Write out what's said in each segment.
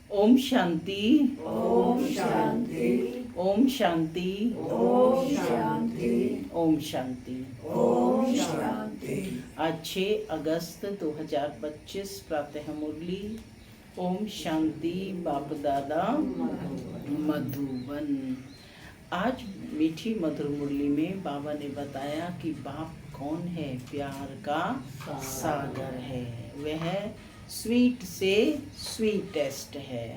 ओम शांति। ओम शांति। ओम शांति। ओम शांति। ओम शांति। ओम शांति। आज 6 अगस्त 2025 प्रातः मुरली। ओम शांति। बाप दादा मधुबन। आज मीठी मधुर मुरली में बाबा ने बताया कि बाप कौन है। प्यार का सागर है, वह स्वीट से स्वीटेस्ट है।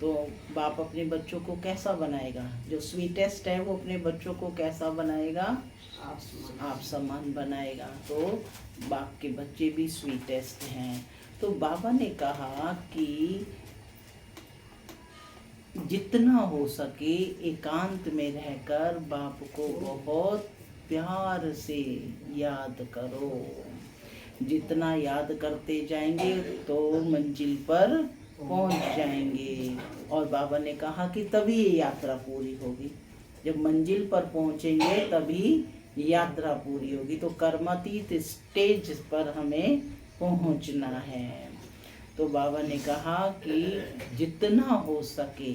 तो बाप अपने बच्चों को कैसा बनाएगा? जो स्वीटेस्ट है वो अपने बच्चों को कैसा बनाएगा? आप समान बनाएगा। तो बाप के बच्चे भी स्वीटेस्ट हैं। तो बाबा ने कहा कि जितना हो सके एकांत में रहकर बाप को बहुत प्यार से याद करो। जितना याद करते जाएंगे तो मंजिल पर पहुंच जाएंगे। और बाबा ने कहा कि तभी ये यात्रा पूरी होगी। जब मंजिल पर पहुंचेंगे तभी यात्रा पूरी होगी। तो कर्मातीत स्टेज पर हमें पहुंचना है। तो बाबा ने कहा कि जितना हो सके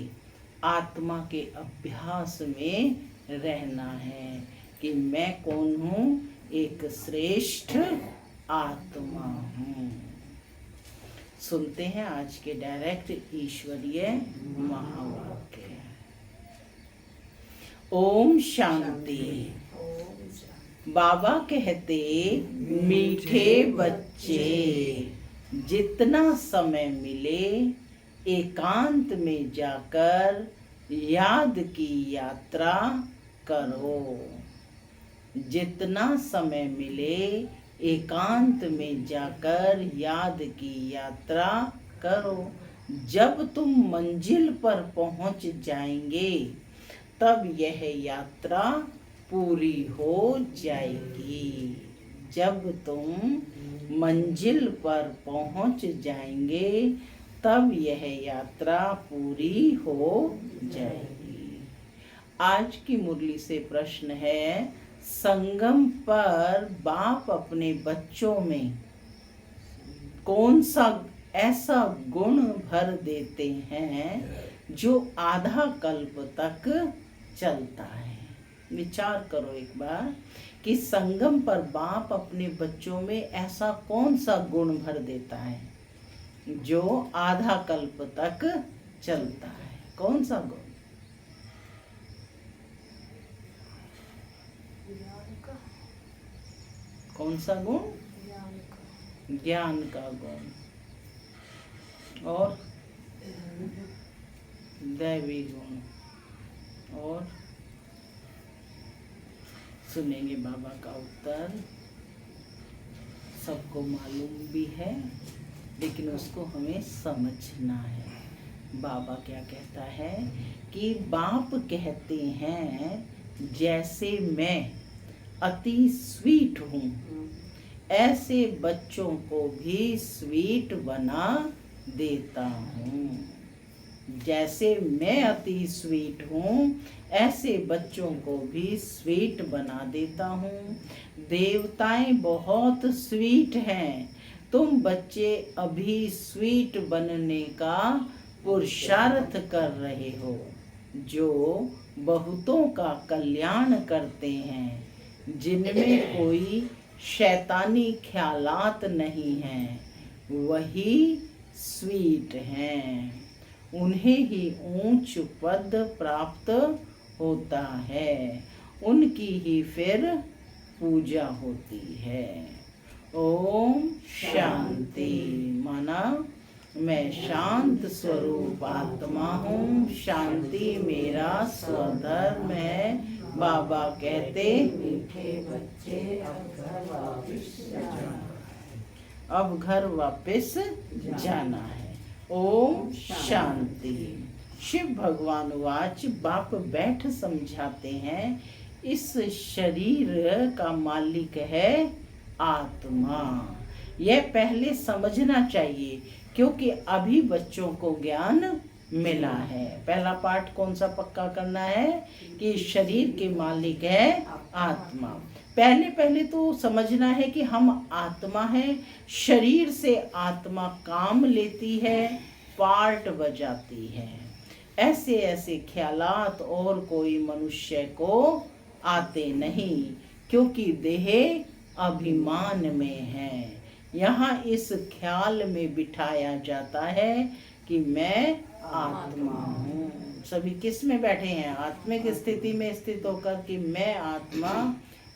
आत्मा के अभ्यास में रहना है कि मैं कौन हूँ, एक श्रेष्ठ आत्मा हूँ। सुनते हैं आज के डायरेक्ट ईश्वरीय महावाक्य। ओम शांति। बाबा कहते, मीठे बच्चे, जितना समय मिले एकांत में जाकर याद की यात्रा करो। जितना समय मिले एकांत में जाकर याद की यात्रा करो। जब तुम मंजिल पर पहुंच जाएंगे तब यह यात्रा पूरी हो जाएगी। जब तुम मंजिल पर पहुंच जाएंगे तब यह यात्रा पूरी हो जाएगी। आज की मुरली से प्रश्न है, संगम पर बाप अपने बच्चों में कौन सा ऐसा गुण भर देते हैं जो आधा कल्प तक चलता है? विचार करो एक बार कि संगम पर बाप अपने बच्चों में ऐसा कौन सा गुण भर देता है जो आधा कल्प तक चलता है। कौन सा गुण? कौन सा गुण? ज्ञान का गुण और दैवी गुण। और सुनेंगे बाबा का उत्तर। सबको मालूम भी है लेकिन उसको हमें समझना है। बाबा क्या कहता है कि बाप कहते हैं, जैसे मैं अति स्वीट हूँ ऐसे बच्चों को भी स्वीट बना देता हूँ। जैसे मैं अति स्वीट हूँ ऐसे बच्चों को भी स्वीट बना देता हूँ। देवताएं बहुत स्वीट हैं, तुम बच्चे अभी स्वीट बनने का पुरुषार्थ कर रहे हो, जो बहुतों का कल्याण करते हैं, जिनमें कोई शैतानी ख्यालात नहीं हैं, वही स्वीट हैं। उन्हें ही ऊंच पद प्राप्त होता है, उनकी ही फिर पूजा होती है। ओम शांति। माना मैं शांत स्वरूप आत्मा हूँ, शांति मेरा स्वधर्म है। बाबा कहते, मीठे बच्चे अब घर वापस जाना है। ओम शांति। शिव भगवान वाच, बाप बैठ समझाते हैं, इस शरीर का मालिक है आत्मा। यह पहले समझना चाहिए क्योंकि अभी बच्चों को ज्ञान मिला है। पहला पाठ कौन सा पक्का करना है कि शरीर के मालिक है आत्मा। पहले तो समझना है कि हम आत्मा है, शरीर से आत्मा काम लेती है, पार्ट बजाती है। ऐसे ऐसे ख्यालात और कोई मनुष्य को आते नहीं, क्योंकि देह अभिमान में है। यहाँ इस ख्याल में बिठाया जाता है कि मैं आत्मा हूँ। सभी किस में बैठे हैं? आत्मिक स्थिति में स्थित होकर कि मैं आत्मा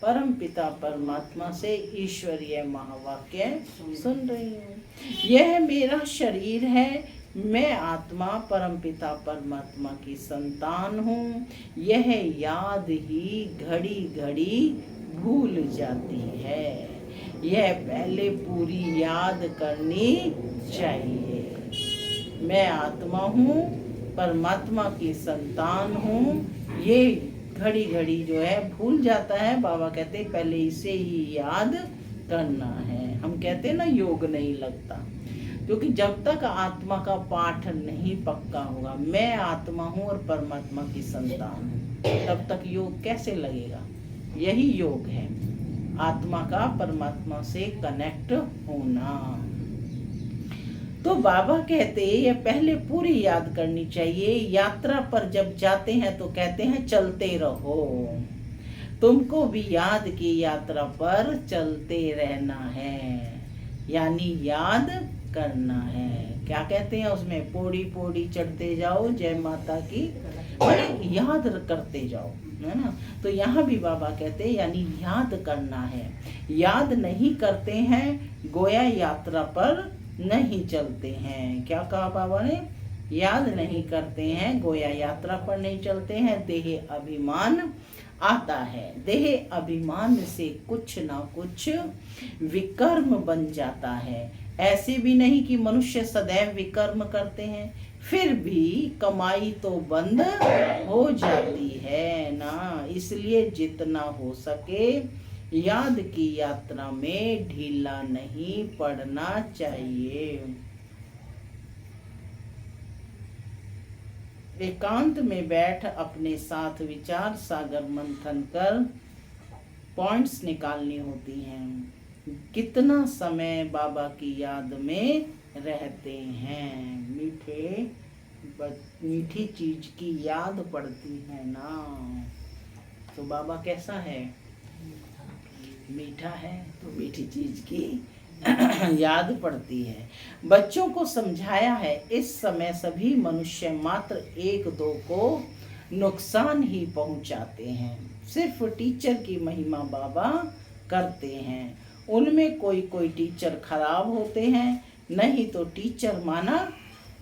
परम पिता परमात्मा से ईश्वरीय महावाक्य सुन रही हूँ। यह मेरा शरीर है, मैं आत्मा परम पिता परमात्मा की संतान हूँ। यह याद ही घड़ी घड़ी भूल जाती है। यह पहले पूरी याद करनी चाहिए। मैं आत्मा हूँ, परमात्मा की संतान हूँ। ये घड़ी घड़ी जो है भूल जाता है। बाबा कहते हैं पहले इसे ही याद करना है। हम कहते हैं ना योग नहीं लगता, क्योंकि जब तक आत्मा का पाठ नहीं पक्का होगा, मैं आत्मा हूँ और परमात्मा की संतान हूँ, तब तक योग कैसे लगेगा? यही योग है, आत्मा का परमात्मा से कनेक्ट होना। तो बाबा कहते ये पहले पूरी याद करनी चाहिए। यात्रा पर जब जाते हैं तो कहते हैं चलते रहो। तुमको भी याद की यात्रा पर चलते रहना है, यानी याद करना है। क्या कहते हैं उसमें? पौड़ी पौड़ी चढ़ते जाओ, जय माता की, याद करते जाओ, है ना। तो यहाँ भी बाबा कहते हैं यानी याद करना है। याद नहीं करते हैं गोया यात्रा पर नहीं चलते हैं। क्या कहा बाबा ने? याद नहीं करते हैं गोया यात्रा पर नहीं चलते हैं। देह अभिमान आता है, देह अभिमान से कुछ ना कुछ विकर्म बन जाता है। ऐसे भी नहीं कि मनुष्य सदैव विकर्म करते हैं, फिर भी कमाई तो बंद हो जाती है ना। इसलिए जितना हो सके याद की यात्रा में ढीला नहीं पड़ना चाहिए। एकांत में बैठ अपने साथ विचार सागर मंथन कर पॉइंट्स निकालनी होती हैं। कितना समय बाबा की याद में रहते हैं। मीठी चीज की याद पड़ती है ना। तो बाबा कैसा है? मीठा है, तो मीठी चीज की याद पड़ती है। बच्चों को समझाया है इस समय सभी मनुष्य मात्र एक दो को नुकसान ही पहुंचाते हैं। सिर्फ टीचर की महिमा बाबा करते हैं। उनमें कोई कोई टीचर खराब होते हैं, नहीं तो टीचर माना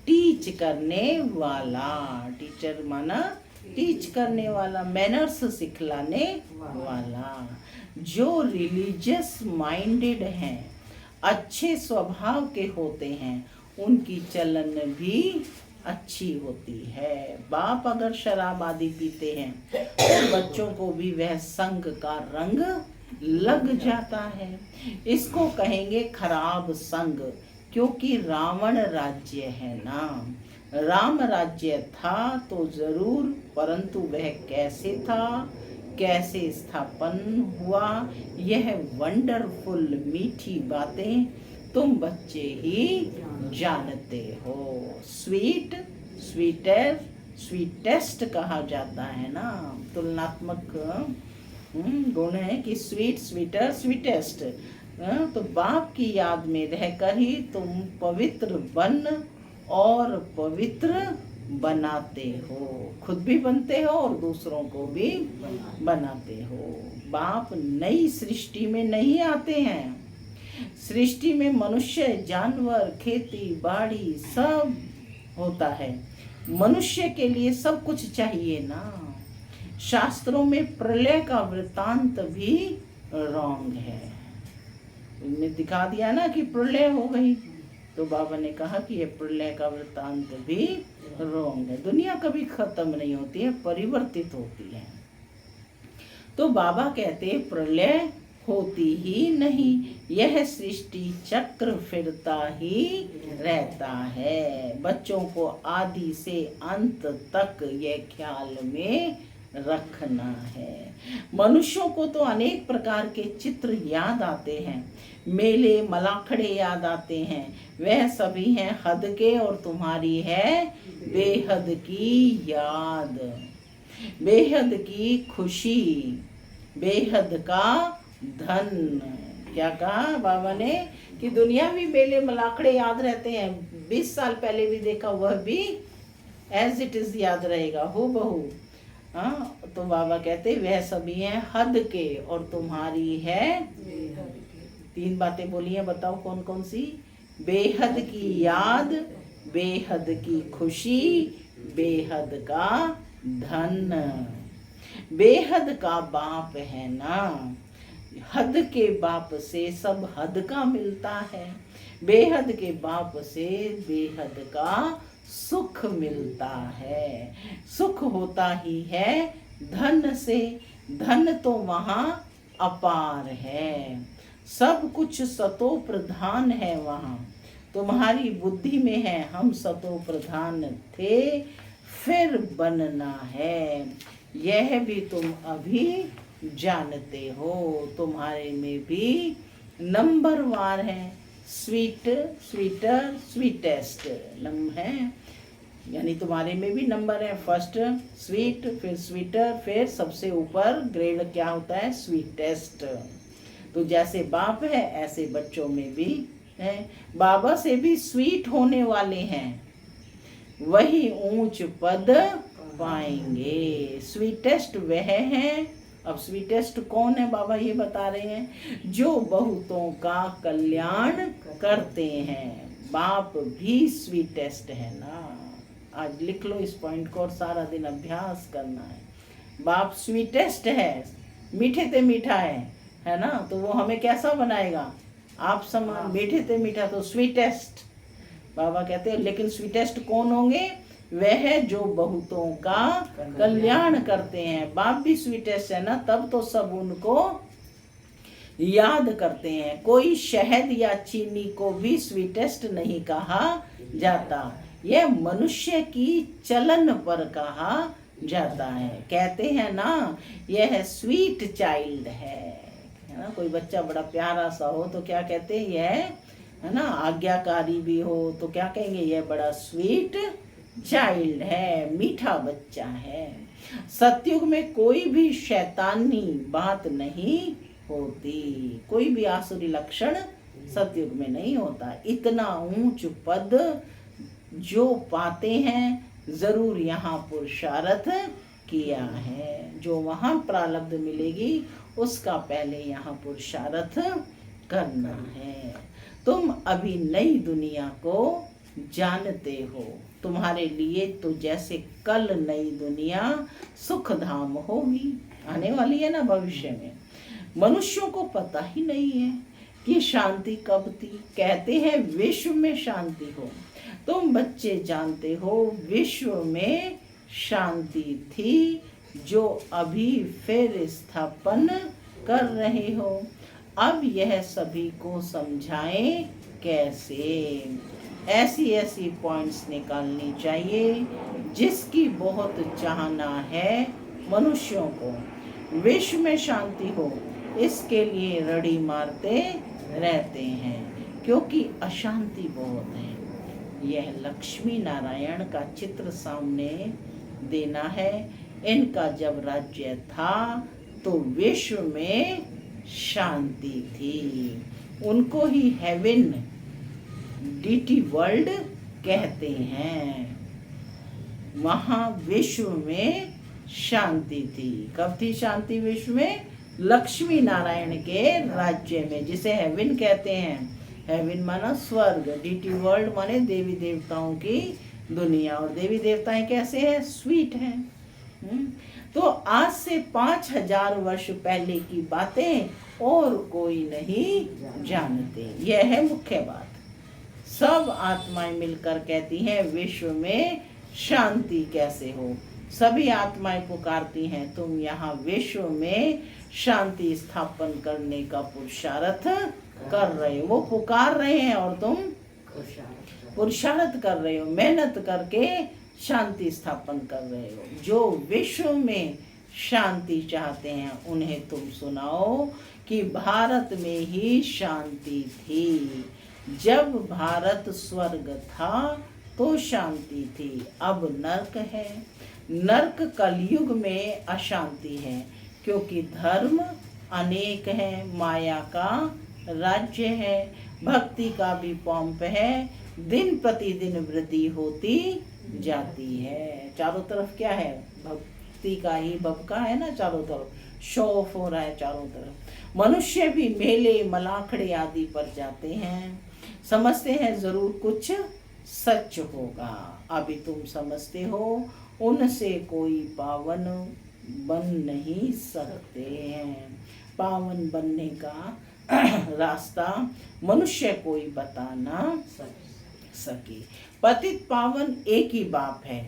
टीच करने वाला। टीचर माना टीच करने वाला, मैनर्स सिखलाने वाला। जो रिलीजियस माइंडेड हैं, अच्छे स्वभाव के होते हैं, उनकी चलन भी अच्छी होती है। बाप अगर शराब आदि पीते हैं तो बच्चों को भी वह संग का रंग लग जाता है। इसको कहेंगे खराब संग, क्योंकि रावण राज्य है ना। राम राज्य था तो जरूर, परंतु वह कैसे था, कैसे स्थापन हुआ, यह वंडरफुल मीठी बातें तुम बच्चे ही जानते हो। स्वीट, स्वीटर, स्वीटेस्ट कहा जाता है ना। तुलनात्मक गुण है कि स्वीट, स्वीटर, स्वीटेस्ट। तो बाप की याद में रहकर ही तुम पवित्र बन और पवित्र बनाते हो। खुद भी बनते हो और दूसरों को भी बनाते हो। बाप नई सृष्टि में नहीं आते हैं। सृष्टि में मनुष्य, जानवर, खेती बाड़ी सब होता है। मनुष्य के लिए सब कुछ चाहिए ना। शास्त्रों में प्रलय का वृतांत भी रॉन्ग है। उनने दिखा दिया ना कि प्रलय हो गई, तो बाबा ने कहा कि ये प्रलय का वृतांत भी रॉन्ग है। दुनिया कभी खत्म नहीं होती है, परिवर्तित होती है। तो बाबा कहते प्रलय होती ही नहीं, यह सृष्टि चक्र फिरता ही रहता है। बच्चों को आदि से अंत तक यह ख्याल में रखना है। मनुष्यों को तो अनेक प्रकार के चित्र याद आते हैं, मेले मलाखड़े याद आते हैं, वह सभी हैं हद के और तुम्हारी है बेहद की याद, बेहद की खुशी, बेहद का धन। क्या कहा बाबा ने कि दुनियावी मेले मलाखड़े याद रहते हैं, 20 साल पहले भी देखा वह भी एज इट इज याद रहेगा हो बहू। हाँ, तो बाबा कहते वह सभी हैं हद के और तुम्हारी है, 3 बातें बोली हैं, बताओ कौन कौन सी? बेहद की याद, बेहद की खुशी, बेहद का धन। बेहद का बाप है ना, हद के बाप से सब हद का मिलता है, बेहद के बाप से बेहद का सुख मिलता है। सुख होता ही है धन से, धन तो वहाँ अपार है, सब कुछ सतो प्रधान है वहाँ। तुम्हारी बुद्धि में है हम सतो प्रधान थे, फिर बनना है, यह भी तुम अभी जानते हो। तुम्हारे में भी नंबरवार है, स्वीट स्वीटर स्वीटेस्ट है, यानी तुम्हारे में भी नंबर है, फर्स्ट स्वीट, फिर स्वीटर, फिर सबसे ऊपर ग्रेड क्या होता है? स्वीटेस्ट। तो जैसे बाप है ऐसे बच्चों में भी है, बाबा से भी स्वीट होने वाले हैं, वही ऊंच पद पाएंगे। स्वीटेस्ट वह है, अब स्वीटेस्ट कौन है बाबा ये बता रहे हैं, जो बहुतों का कल्याण करते हैं। बाप भी स्वीटेस्ट है ना, आज लिख लो इस पॉइंट को और सारा दिन अभ्यास करना है। बाप स्वीटेस्ट है, मीठे ते मीठा है ना, तो वो हमें कैसा बनाएगा? आप समान मीठे ते मीठा, तो स्वीटेस्ट बाबा कहते हैं। लेकिन स्वीटेस्ट कौन होंगे? वह जो बहुतों का कल्याण करते हैं। बाप भी स्वीटेस्ट है ना, तब तो सब उनको याद करते हैं। कोई शहद या चीनी को भी स्वीटेस्ट नहीं कहा जाता, यह मनुष्य की चलन पर कहा जाता है। कहते हैं ना यह स्वीट चाइल्ड है ना, कोई बच्चा बड़ा प्यारा सा हो तो क्या कहते हैं? यह है ना आज्ञाकारी भी हो तो क्या कहेंगे? यह बड़ा स्वीट चाइल्ड है, मीठा बच्चा है। सतयुग में कोई भी शैतानी बात नहीं होती, कोई भी आसुरी लक्षण सतयुग में नहीं होता। इतना ऊंच पद जो पाते हैं जरूर यहाँ पुरुषार्थ किया है, जो वहाँ प्रारब्ध मिलेगी उसका पहले यहाँ पुरुषार्थ करना है। तुम अभी नई दुनिया को जानते हो, तुम्हारे लिए तो जैसे कल नई दुनिया सुख धाम होगी, आने वाली है ना भविष्य में। मनुष्यों को पता ही नहीं है कि शांति कब थी। कहते हैं विश्व में शांति हो, तुम बच्चे जानते हो विश्व में शांति थी जो अभी फिर स्थापन कर रहे हो। अब यह सभी को समझाएं कैसे। ऐसी पॉइंट्स निकालनी चाहिए जिसकी बहुत चाहना है मनुष्यों को, विश्व में शांति हो, इसके लिए रड़ी मारते रहते हैं क्योंकि अशांति बहुत है। यह लक्ष्मी नारायण का चित्र सामने देना है। इनका जब राज्य था तो विश्व में शांति थी, उनको ही हेवन डीटी वर्ल्ड कहते हैं। वहाँ विश्व में शांति थी। कब थी शांति विश्व में? लक्ष्मी नारायण के राज्य में, जिसे हेवन कहते हैं। हेवन माना स्वर्ग, डीटी वर्ल्ड माने देवी देवताओं की दुनिया। और देवी देवताएं कैसे हैं? स्वीट हैं। तो आज से 5000 वर्ष पहले की बातें और कोई नहीं जानते, यह है मुख्य बात। सब आत्माएं मिलकर कहती हैं विश्व में शांति कैसे हो। सभी आत्माएं पुकारती हैं तुम यहाँ विश्व में शांति स्थापन करने का पुरुषार्थ कर रहे हो। वो पुकार रहे हैं और तुम पुरुषार्थ कर रहे हो, मेहनत करके शांति स्थापन कर रहे हो। जो विश्व में शांति चाहते हैं उन्हें तुम सुनाओ कि भारत में ही शांति थी। जब भारत स्वर्ग था तो शांति थी, अब नरक है। नरक कलयुग में अशांति है, क्योंकि धर्म अनेक है, माया का राज्य है, भक्ति का भी पंप है, दिन प्रतिदिन वृद्धि होती जाती है। चारों तरफ क्या है? भक्ति का ही भबका है ना, चारों तरफ शो ऑफ हो रहा है चारों तरफ। मनुष्य भी मेले मलाखड़े आदि पर जाते हैं, समझते हैं जरूर कुछ सच होगा। अभी तुम समझते हो, उनसे कोई पावन बन नहीं सकते हैं। पावन बनने का रास्ता मनुष्य कोई बता ना सके। पतित पावन एक ही बाप है,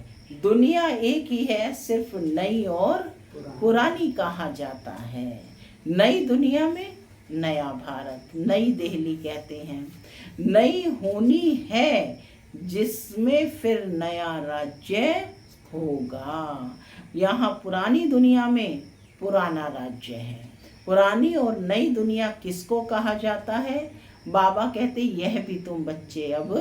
दुनिया एक ही है, सिर्फ नई और पुरानी कहा जाता है। नई दुनिया में नया भारत, नई दिल्ली कहते हैं, नई होनी है, जिसमें फिर नया राज्य होगा। यहाँ पुरानी दुनिया में पुराना राज्य है। पुरानी और नई दुनिया किसको कहा जाता है? बाबा कहते यह भी तुम बच्चे अब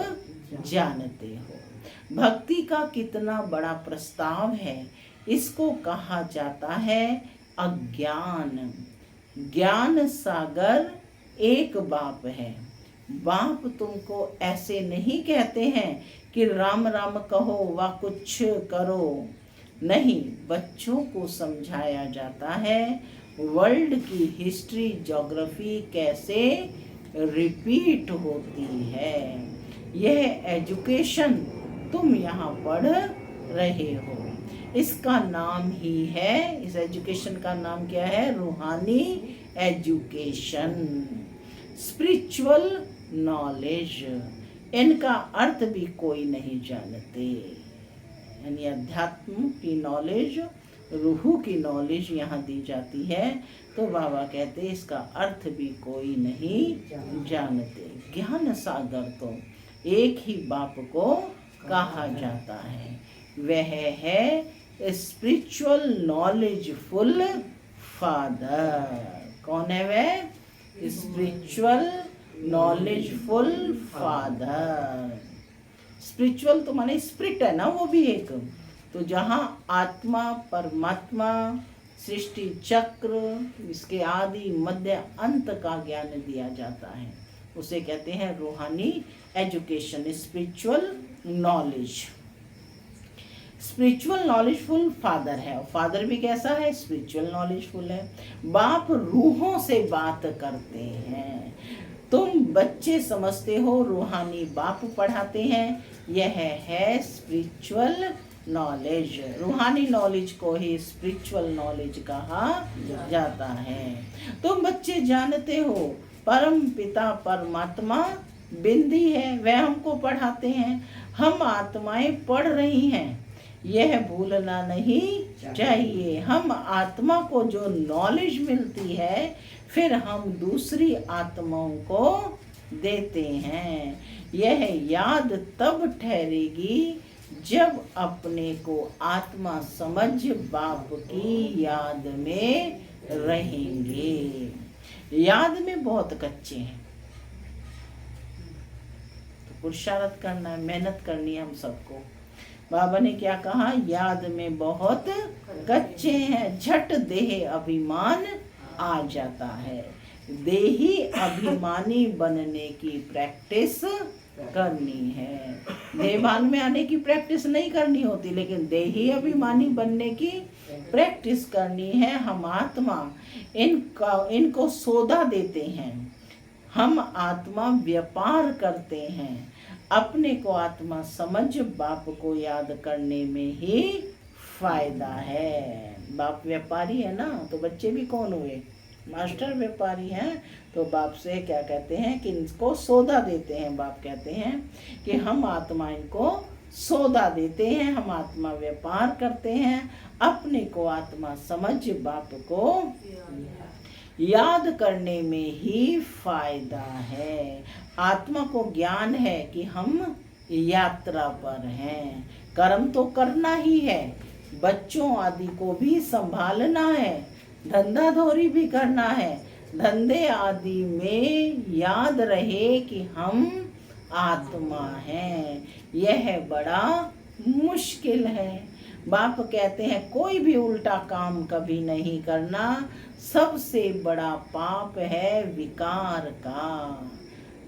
जानते हो। भक्ति का कितना बड़ा प्रस्ताव है, इसको कहा जाता है अज्ञान। ज्ञान सागर एक बाप है। बाप तुमको ऐसे नहीं कहते हैं कि राम राम कहो व कुछ करो, नहीं, बच्चों को समझाया जाता है वर्ल्ड की हिस्ट्री ज्योग्राफी कैसे रिपीट होती है। यह एजुकेशन तुम यहाँ पढ़ रहे हो, इसका नाम ही है, इस एजुकेशन का नाम क्या है? रूहानी एजुकेशन, स्पिरिचुअल नॉलेज। इनका अर्थ भी कोई नहीं जानते, यानी अध्यात्म की नॉलेज, रूह की नॉलेज यहाँ दी जाती है। तो बाबा कहते इसका अर्थ भी कोई नहीं जानते। ज्ञान सागर तो एक ही बाप को कहा जाता है, वह है स्पिरिचुअल नॉलेजफुल फादर। कौन है वह? Spiritual knowledgeful father. स्पिरिचुअल तो माने स्पिरिट है ना, वो भी एक। तो जहाँ आत्मा, परमात्मा, सृष्टि चक्र, इसके आदि मध्य अंत का ज्ञान दिया जाता है, उसे कहते हैं रूहानी education, spiritual knowledge. Spiritual knowledgeful father है, और फादर भी कैसा है? स्पिरिचुअल नॉलेजफुल है। बाप रूहों से बात करते हैं। तुम बच्चे समझते हो रूहानी बाप पढ़ाते हैं, यह है स्पिरिचुअल नॉलेज। रूहानी नॉलेज को ही स्पिरिचुअल नॉलेज कहा जाता है। तुम बच्चे जानते हो परम पिता परमात्मा बिंदी है, वह हमको पढ़ाते हैं, हम आत्माएं पढ़ रही हैं, यह भूलना नहीं चाहिए। हम आत्मा को जो नॉलेज मिलती है, फिर हम दूसरी आत्माओं को देते हैं। यह याद तब ठहरेगी जब अपने को आत्मा समझ बाप की याद में रहेंगे। याद में बहुत कच्चे हैं, तो पुरुषार्थ करना है, मेहनत करनी है हम सबको। बाबा ने क्या कहा? याद में बहुत कच्चे हैं, झट देह अभिमान आ जाता है। देही अभिमानी बनने की प्रैक्टिस करनी है। देहभान में आने की प्रैक्टिस नहीं करनी होती, लेकिन देही अभिमानी बनने की प्रैक्टिस करनी है। हम आत्मा इनको सौदा देते हैं, हम आत्मा व्यापार करते हैं। अपने को आत्मा समझ बाप को याद करने में ही फायदा है। बाप व्यापारी है ना, तो बच्चे भी कौन हुए? मास्टर व्यापारी हैं। तो बाप से क्या कहते हैं कि इनको सौदा देते हैं। बाप कहते हैं कि हम आत्मा इनको सौदा देते हैं, हम आत्मा व्यापार करते हैं। अपने को आत्मा समझ बाप को याद करने में ही फायदा है। आत्मा को ज्ञान है कि हम यात्रा पर हैं, कर्म तो करना ही है, बच्चों आदि को भी संभालना है, धंधा धोरी भी करना है। धंधे आदि में याद रहे कि हम आत्मा हैं। यह बड़ा मुश्किल है। बाप कहते हैं कोई भी उल्टा काम कभी नहीं करना। सबसे बड़ा पाप है विकार का,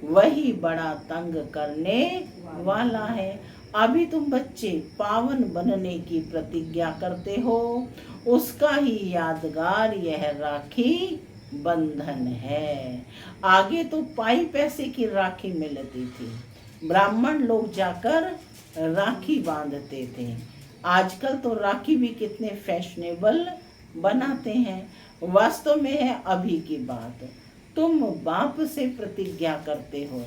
वही बड़ा तंग करने वाला है। अभी तुम बच्चे पावन बनने की प्रतिज्ञा करते हो, उसका ही यादगार यह राखी बंधन है। आगे तो पाई पैसे की राखी मिलती थी, ब्राह्मण लोग जाकर राखी बांधते थे। आजकल तो राखी भी कितने फैशनेबल बनाते हैं। वास्तव में है अभी की बात। तुम बाप से प्रतिज्ञा करते हो,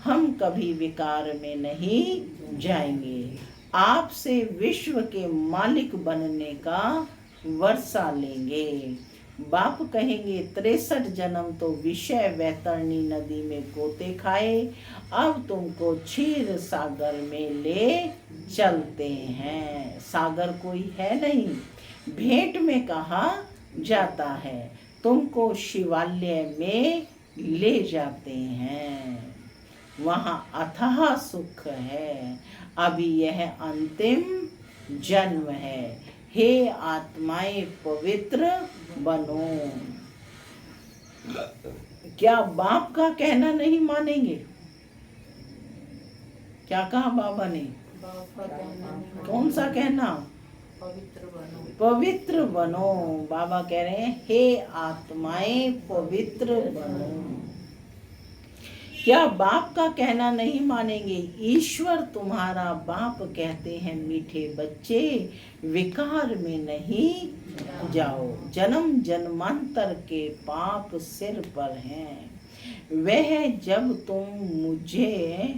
हम कभी विकार में नहीं जाएंगे। आपसे विश्व के मालिक बनने का वर्षा लेंगे। बाप कहेंगे 63 जन्म तो विषय वैतरणी नदी में गोते खाए, अब तुमको क्षीर सागर में ले चलते हैं। सागर कोई है नहीं, भेंट में कहा जाता है। तुमको शिवालय में ले जाते हैं, वहाँ अथाह सुख है। अभी यह अंतिम जन्म है। हे आत्माएं पवित्र बनो। क्या बाप का कहना नहीं मानेंगे? क्या कहा बाबा ने? कौन सा कहना? पवित्र बनो। पवित्र बनो। बाबा कह रहे हैं हे आत्माएं पवित्र बनो। क्या बाप का कहना नहीं मानेंगे? ईश्वर तुम्हारा बाप कहते हैं मीठे बच्चे विकार में नहीं जाओ। जन्म जन्मांतर के पाप सिर पर हैं, वह जब तुम मुझे,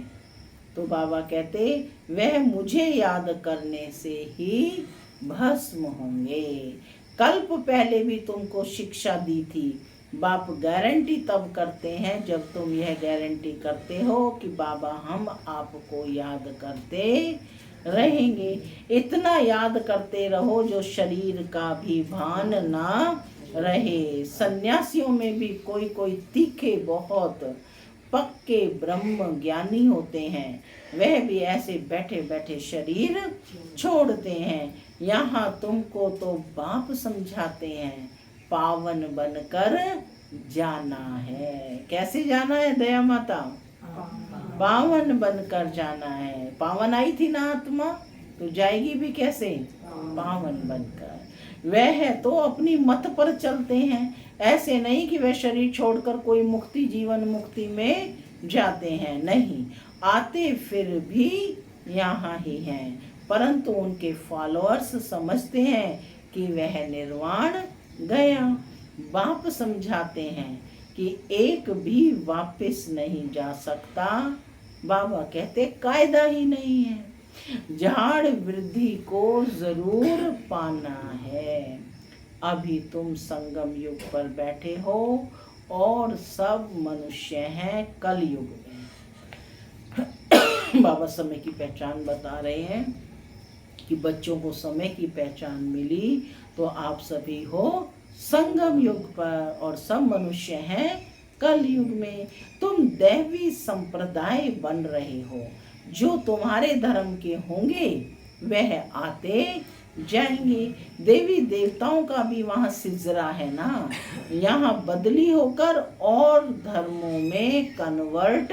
तो बाबा कहते वह मुझे याद करने से ही भस्म होंगे। कल्प पहले भी तुमको शिक्षा दी थी। बाप गारंटी तब करते हैं जब तुम यह गारंटी करते हो कि बाबा हम आपको याद करते रहेंगे। इतना याद करते रहो जो शरीर का भी भान ना रहे। सन्यासियों में भी कोई कोई तीखे बहुत पक्के ब्रह्म ज्ञानी होते हैं, वह भी ऐसे बैठे बैठे शरीर छोड़ते हैं। यहाँ तुमको तो बाप समझाते हैं पावन बनकर जाना है। कैसे जाना है दया माता? पावन बनकर जाना है। पावन आई थी ना आत्मा, तो जाएगी भी कैसे? पावन बनकर। वह तो अपनी मत पर चलते हैं, ऐसे नहीं कि वह शरीर छोड़कर कोई मुक्ति जीवन मुक्ति में जाते हैं। नहीं, आते फिर भी यहाँ ही हैं, परंतु उनके फॉलोअर्स समझते हैं कि वह निर्वाण गया। बाप समझाते हैं कि एक भी वापस नहीं जा सकता। बाबा कहते कायदा ही नहीं है, झाड़ वृद्धि को जरूर पाना है। अभी तुम संगम युग पर बैठे हो और सब मनुष्य हैं कल युग में। बाबा समय की पहचान बता रहे हैं कि बच्चों को समय की पहचान मिली तो आप सभी हो संगम युग पर और सब मनुष्य हैं कल युग में। तुम दैवी संप्रदाय बन रहे हो। जो तुम्हारे धर्म के होंगे वह आते जाएंगे। देवी देवताओं का भी वहाँ सिजरा है ना, यहाँ बदली होकर और धर्मों में कन्वर्ट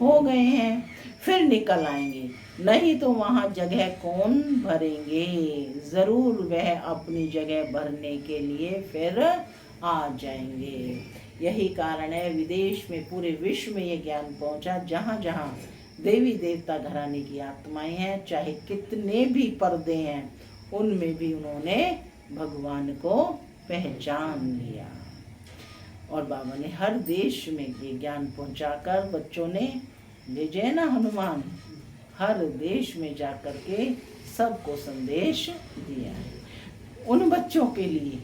हो गए हैं, फिर निकल आएंगे। नहीं तो वहाँ जगह कौन भरेंगे? जरूर वह अपनी जगह भरने के लिए फिर आ जाएंगे। यही कारण है विदेश में पूरे विश्व में ये ज्ञान पहुंचा। जहाँ जहाँ देवी देवता घराने की आत्माएं हैं, चाहे कितने भी पर्दे हैं, उनमें भी उन्होंने भगवान को पहचान लिया। और बाबा ने हर देश में ये ज्ञान पहुंचाकर बच्चों ने भेजे ना, हनुमान हर देश में जाकर के सबको संदेश दिया है। उन बच्चों के लिए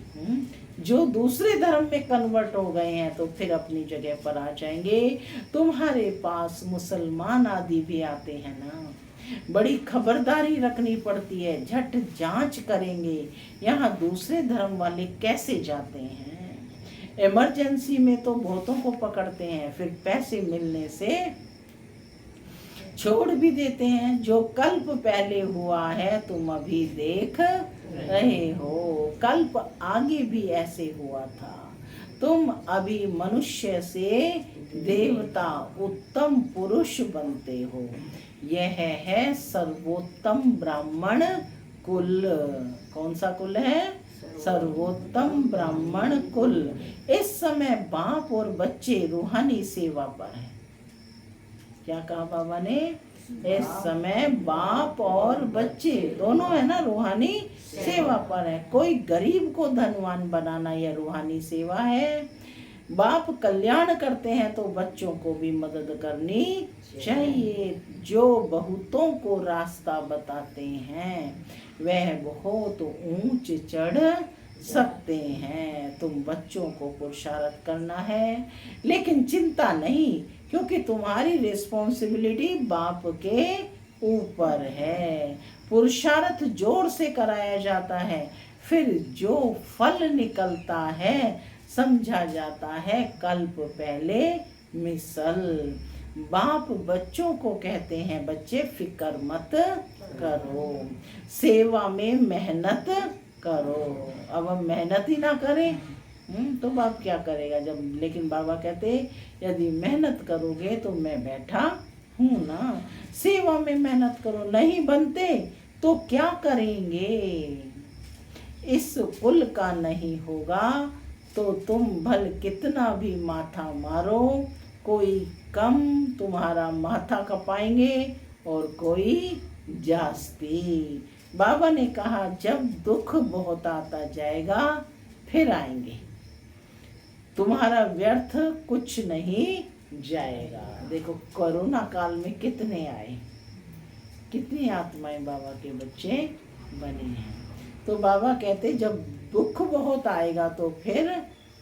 जो दूसरे धर्म में कन्वर्ट हो गए हैं तो फिर अपनी जगह पर आ जाएंगे। तुम्हारे पास मुसलमान आदि भी आते हैं ना, बड़ी खबरदारी रखनी पड़ती है, झट जांच करेंगे यहाँ दूसरे धर्म वाले कैसे जाते हैं। इमरजेंसी में तो बहुतों को पकड़ते हैं, फिर पैसे मिलने से छोड़ भी देते हैं। जो कल्प पहले हुआ है तुम अभी देख रहे हो, कल्प आगे भी ऐसे हुआ था। तुम अभी मनुष्य से देवता उत्तम पुरुष बनते हो। यह है सर्वोत्तम ब्राह्मण कुल। कौन सा कुल है? सर्वोत्तम ब्राह्मण कुल। इस समय बाप और बच्चे रूहानी सेवा पर हैं। क्या कहा बाबा ने? इस समय बाप और बच्चे दोनों है ना, रूहानी सेवा पर है। कोई गरीब को धनवान बनाना यह रूहानी सेवा है। बाप कल्याण करते हैं तो बच्चों को भी मदद करनी चाहिए। जो बहुतों को रास्ता बताते हैं वह बहुत ऊंच चढ़ सकते हैं। तुम बच्चों को पुरुषार्थ करना है, लेकिन चिंता नहीं, क्योंकि तुम्हारी रिस्पॉन्सिबिलिटी बाप के ऊपर है। पुरुषार्थ जोर से कराया जाता है, फिर जो फल निकलता है समझा जाता है कल्प पहले मिसल। बाप बच्चों को कहते हैं, बच्चे फिक्र मत करो, सेवा में मेहनत करो। अब हम मेहनत ही ना करें तो बाप क्या करेगा जब? लेकिन बाबा कहते यदि मेहनत करोगे तो मैं बैठा हूँ ना। सेवा में मेहनत करो, नहीं बनते तो क्या करेंगे? इस कुल का नहीं होगा तो तुम भल कितना भी माथा मारो, कोई कम तुम्हारा माथा कपाएंगे और कोई जास्ती। बाबा ने कहा जब दुख बहुत आता जाएगा फिर आएंगे, तुम्हारा व्यर्थ कुछ नहीं जाएगा। देखो कोरोना काल में कितने आए, कितनी आत्माएं बाबा के बच्चे बने हैं। तो बाबा कहते जब दुख बहुत आएगा तो फिर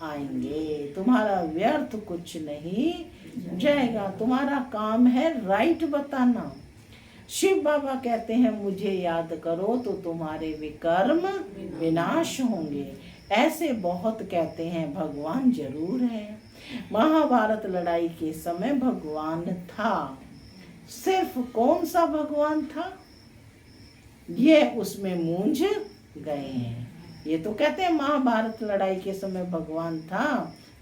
आएंगे, तुम्हारा व्यर्थ कुछ नहीं जाएगा। तुम्हारा काम है राइट बताना। शिव बाबा कहते हैं मुझे याद करो तो तुम्हारे विकर्म विनाश होंगे। ऐसे बहुत कहते हैं, भगवान जरूर है। महाभारत लड़ाई के समय भगवान था, सिर्फ कौन सा भगवान था ये उसमें मूंझ गए हैं। ये तो कहते हैं महाभारत लड़ाई के समय भगवान था,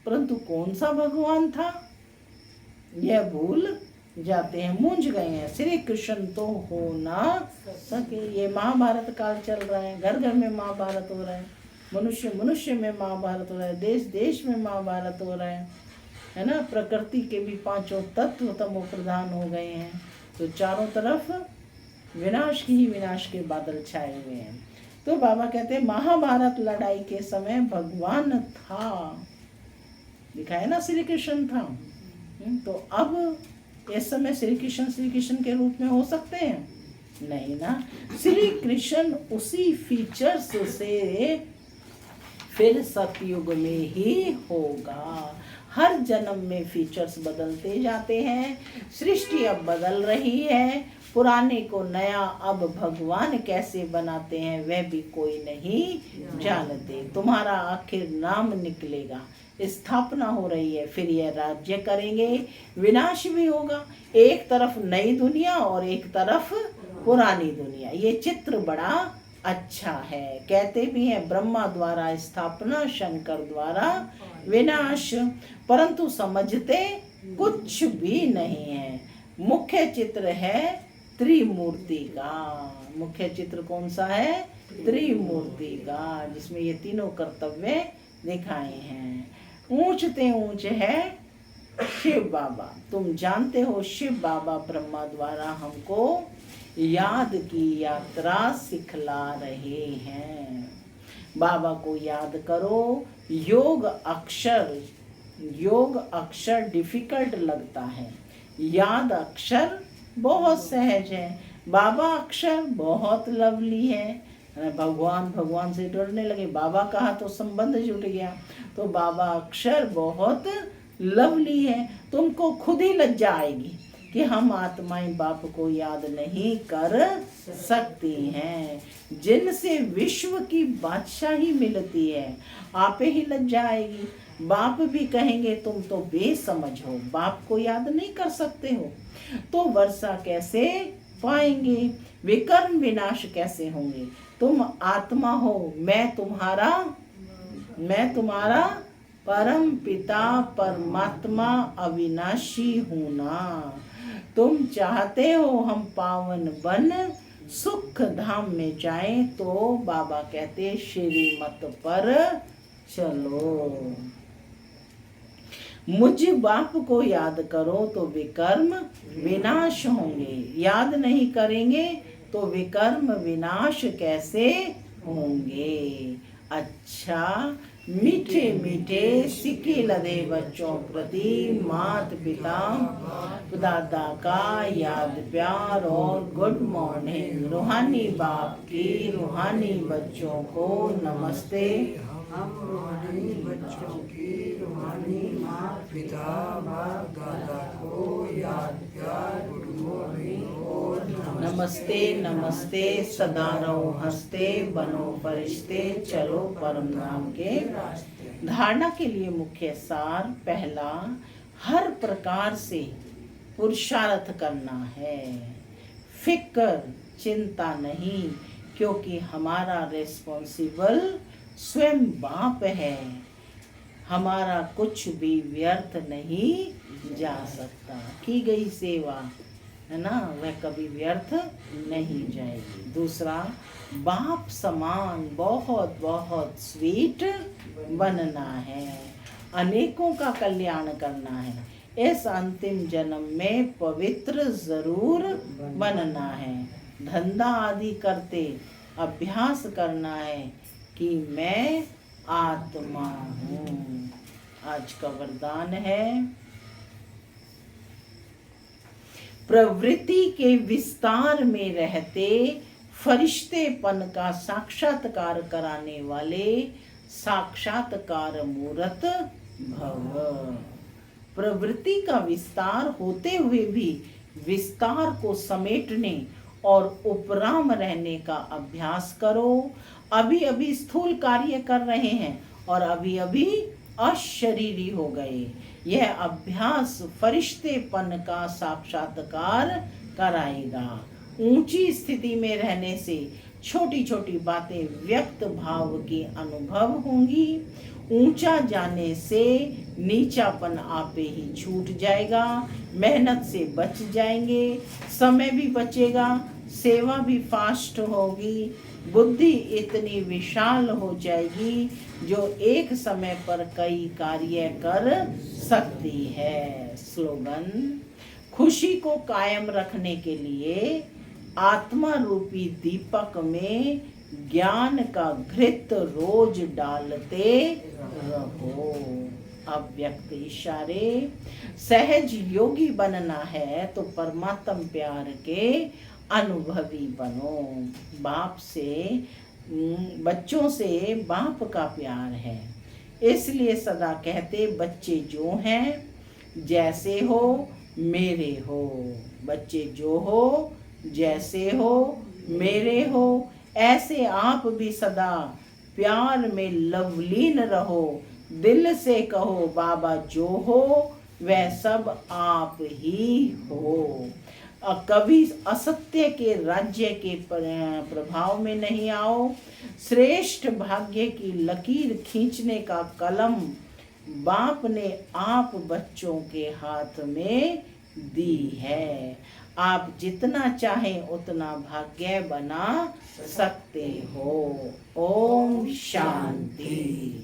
परंतु कौन सा भगवान था यह भूल जाते हैं, मूंझ गए हैं। श्री कृष्ण तो हो ना सके। ये महाभारत काल चल रहा है, घर घर में महाभारत हो रहा है, मनुष्य मनुष्य में महाभारत हो रहा है, देश देश में महाभारत हो रहा है ना। प्रकृति के भी पांचों तत्व तमो प्रधान हो गए हैं, तो चारों तरफ विनाश की ही विनाश के बादल छाए हुए हैं। तो बाबा कहते हैं महाभारत लड़ाई के समय भगवान था, दिखाया ना श्री कृष्ण था। तो अब इस समय श्री कृष्ण के रूप में हो सकते हैं? नहीं ना। श्री कृष्ण उसी फीचर्स से फिर सतयुग में ही होगा। हर जन्म में फीचर्स बदलते जाते हैं। सृष्टि अब बदल रही है, पुराने को नया अब भगवान कैसे बनाते हैं वह भी कोई नहीं जानते। तुम्हारा आखिर नाम निकलेगा, स्थापना हो रही है, फिर यह राज्य करेंगे, विनाश भी होगा। एक तरफ नई दुनिया और एक तरफ पुरानी दुनिया। ये चित्र बड़ा अच्छा है। कहते भी हैं ब्रह्मा द्वारा स्थापना, शंकर द्वारा विनाश, परंतु समझते कुछ भी नहीं है। मुख्य चित्र है त्रिमूर्ति का। मुख्य चित्र कौन सा है? त्रिमूर्ति का, जिसमें ये तीनों कर्तव्य दिखाए हैं। ऊंचते ऊंच है शिव बाबा। तुम जानते हो शिव बाबा ब्रह्मा द्वारा हमको याद की यात्रा सिखला रहे हैं। बाबा को याद करो। योग अक्षर डिफिकल्ट लगता है, याद अक्षर बहुत सहज है। बाबा अक्षर बहुत लवली है। भगवान से डरने लगे, बाबा कहा तो संबंध जुट गया। तो बाबा अक्षर बहुत लवली है, तुमको खुद ही लज्जा आएगी कि हम आत्माएं बाप को याद नहीं कर सकती हैं, जिनसे विश्व की बादशाही मिलती है। आप ही लज्जा आएगी। बाप भी कहेंगे तुम तो बेसमझ हो, बाप को याद नहीं कर सकते हो, तो वर्षा कैसे पाएंगे, विकर्म विनाश कैसे होंगे। तुम आत्मा हो, मैं तुम्हारा परम पिता परमात्मा अविनाशी हूं ना। तुम चाहते हो हम पावन बन सुख धाम में जाएं, तो बाबा कहते श्रीमत पर चलो। मुझ बाप को याद करो तो विकर्म विनाश होंगे, याद नहीं करेंगे तो विकर्म विनाश कैसे होंगे। अच्छा, मीठे मीठे सिक्के लदे बच्चों प्रति माता पिता दादा का याद प्यार और गुड मॉर्निंग। रूहानी बाप की रूहानी बच्चों को नमस्ते। हम रूहानी बच्चों की रूहानी माँ पिता बाप दादा को याद प्यार गुड मॉर्निंग और नमस्ते नमस्ते। सदा रहो हंसते, बनो फरिश्ते, चलो परम धाम के रास्ते। धारणा के लिए मुख्य सार। पहला, हर प्रकार से पुरुषार्थ करना है, फिक्र चिंता नहीं, क्योंकि हमारा रिस्पॉन्सिबल स्वयं बाप है। हमारा कुछ भी व्यर्थ नहीं जा सकता। की गई सेवा है ना, वह कभी व्यर्थ नहीं जाएगी। दूसरा, बाप समान बहुत बहुत स्वीट बनना है, अनेकों का कल्याण करना है। इस अंतिम जन्म में पवित्र जरूर बनना है। धंधा आदि करते अभ्यास करना है कि मैं आत्मा हूँ। आज का वरदान है, प्रवृत्ति के विस्तार में रहते फरिश्तेपन का साक्षात्कार कराने वाले साक्षात्कार मूर्त भव। प्रवृत्ति का विस्तार होते हुए भी विस्तार को समेटने और उपराम रहने का अभ्यास करो। अभी अभी स्थूल कार्य कर रहे हैं और अभी अभी अशरीरी हो गए। यह अभ्यास फरिश्तेपन का साक्षात्कार कराएगा। ऊंची स्थिति में रहने से छोटी छोटी बातें व्यक्त भाव की अनुभव होंगी। ऊंचा जाने से नीचापन आपे ही छूट जाएगा। मेहनत से बच जाएंगे, समय भी बचेगा, सेवा भी फास्ट होगी। बुद्धि इतनी विशाल हो जाएगी जो एक समय पर कई कार्य कर सकती है। स्लोगन, खुशी को कायम रखने के लिए आत्मा रूपी दीपक में ज्ञान का घृत रोज डालते रहो। अव्यक्त इशारे। सहज योगी बनना है तो परमात्म प्यार के अनुभवी बनो। बाप से, बच्चों से बाप का प्यार है, इसलिए सदा कहते बच्चे जो हैं जैसे हो मेरे हो। बच्चे जो हो जैसे हो मेरे हो, ऐसे आप भी सदा प्यार में लवलीन रहो। दिल से कहो बाबा जो हो वह सब आप ही हो। कभी असत्य के राज्य के प्रभाव में नहीं आओ। श्रेष्ठ भाग्य की लकीर खींचने का कलम बाप ने आप बच्चों के हाथ में दी है। आप जितना चाहें उतना भाग्य बना सकते हो। ओम शांति।